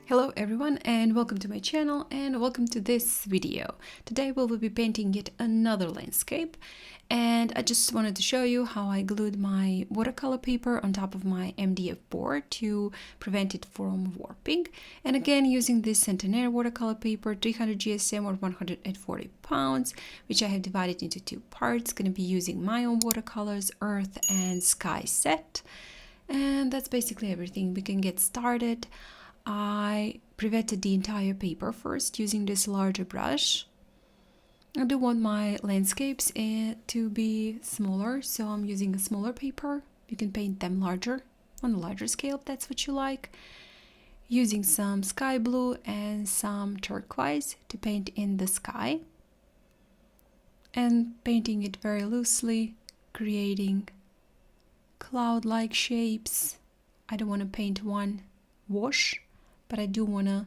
Hello everyone and welcome to my channel and welcome to this video. Today we will be painting yet another landscape, and I just wanted to show you how I glued my watercolor paper on top of my MDF board to prevent it from warping. And again, using this Centenaire watercolor paper, 300 GSM or 140 pounds, which I have divided into two parts. Going to be using my own watercolors, earth and sky set. And that's basically everything. We can get started. I pre-wetted the entire paper first using this larger brush. I do want my landscapes to be smaller, so I'm using a smaller paper. You can paint them larger, on a larger scale if that's what you like. Using some sky blue and some turquoise to paint in the sky. And painting it very loosely, creating cloud-like shapes. I don't want to paint one wash, but I do want to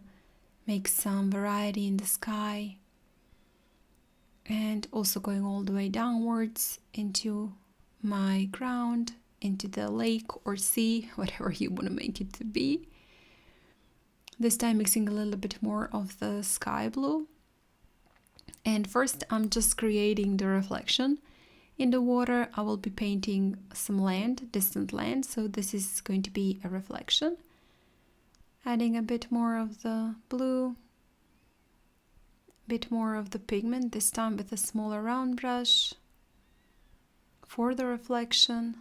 make some variety in the sky, and also going all the way downwards into my ground, into the lake or sea, whatever you want to make it to be. This time mixing a little bit more of the sky blue. And first I'm just creating the reflection. In the water I will be painting some land, distant land, so this is going to be a reflection. Adding a bit more of the blue, a bit more of the pigment, this time with a smaller round brush for the reflection.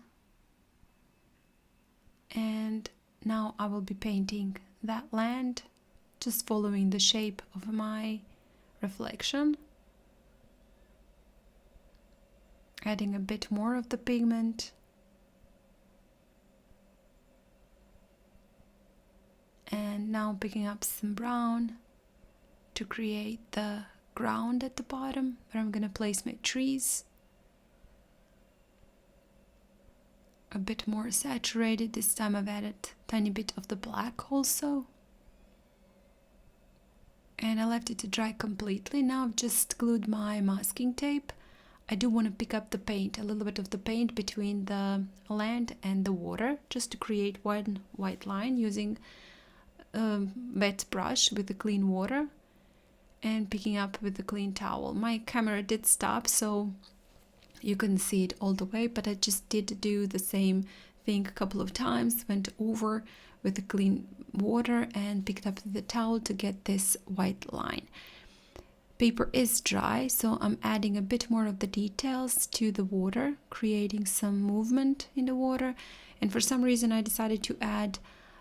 And now I will be painting that land, just following the shape of my reflection. Adding a bit more of the pigment. And now picking up some brown to create the ground at the bottom where I'm gonna place my trees. A bit more saturated. This time I've added a tiny bit of the black also. And I left it to dry completely. Now I've just glued my masking tape. I do want to pick up the paint, a little bit of the paint between the land and the water, just to create one white line using wet brush with the clean water and picking up with the clean towel. My camera did stop, so you couldn't see it all the way, but I just did do the same thing a couple of times, went over with the clean water and picked up the towel to get this white line. Paper is dry, so I'm adding a bit more of the details to the water, creating some movement in the water. And for some reason I decided to add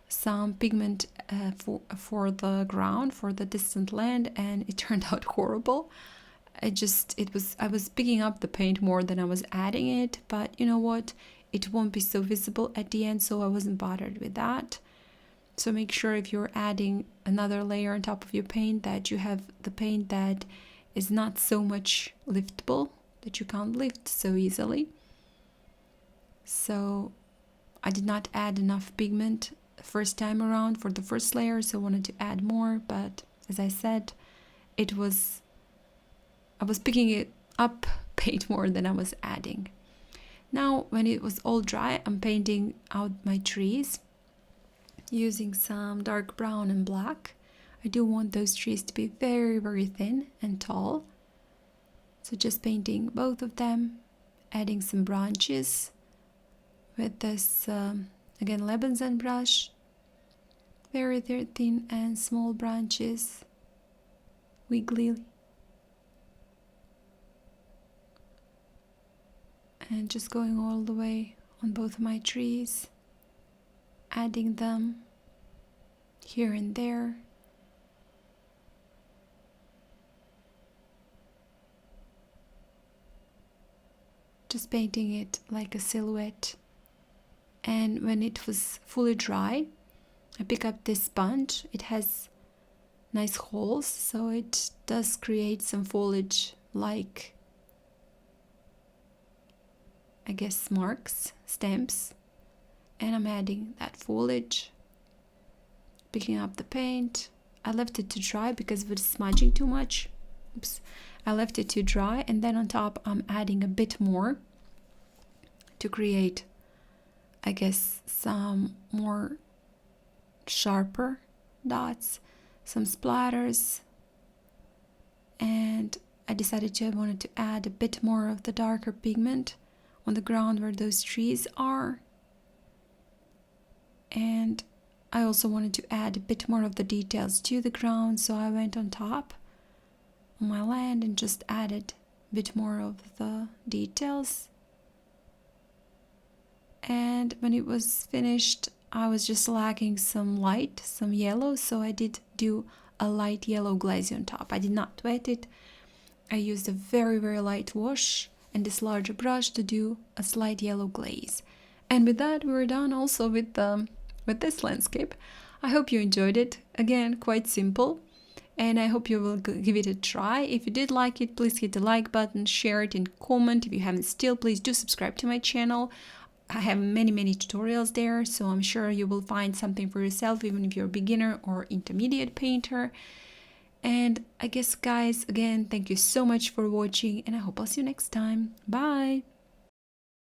some pigment for the ground, for the distant land, and it turned out horrible. I was picking up the paint more than I was adding it, but you know what, it won't be so visible at the end, so I wasn't bothered with that. So make sure if you're adding another layer on top of your paint that you have the paint that is not so much liftable, that you can't lift so easily. So I did not add enough pigment first time around for the first layer, so I wanted to add more, but as I said, I was picking it up paint more than I was adding. Now when it was all dry, I'm painting out my trees using some dark brown and black. I do want those trees to be very, very thin and tall, so just painting both of them, adding some branches with this again Lebanson brush, very thin and small branches, wiggly, and just going all the way on both of my trees, adding them here and there. Just painting it like a silhouette. And when it was fully dry, I pick up this sponge. It has nice holes, so it does create some foliage like, I guess, marks, stamps. And I'm adding that foliage, picking up the paint. I left it to dry because it was smudging too much. Oops. I left it to dry, and then on top I'm adding a bit more to create, I guess, some more sharper dots, some splatters, and I wanted to add a bit more of the darker pigment on the ground where those trees are. And I also wanted to add a bit more of the details to the ground, so I went on top on my land and just added a bit more of the details. And when it was finished, I was just lacking some light, some yellow, so I did do a light yellow glaze on top. I did not wet it. I used a very, very light wash and this larger brush to do a slight yellow glaze. And with that, we're done also with this landscape. I hope you enjoyed it. Again, quite simple. And I hope you will give it a try. If you did like it, please hit the like button, share it and comment. If you haven't still, please do subscribe to my channel. I have many tutorials there, so I'm sure you will find something for yourself, even if you're a beginner or intermediate painter. And I guess, guys, again, thank you so much for watching, and I hope I'll see you next time. Bye!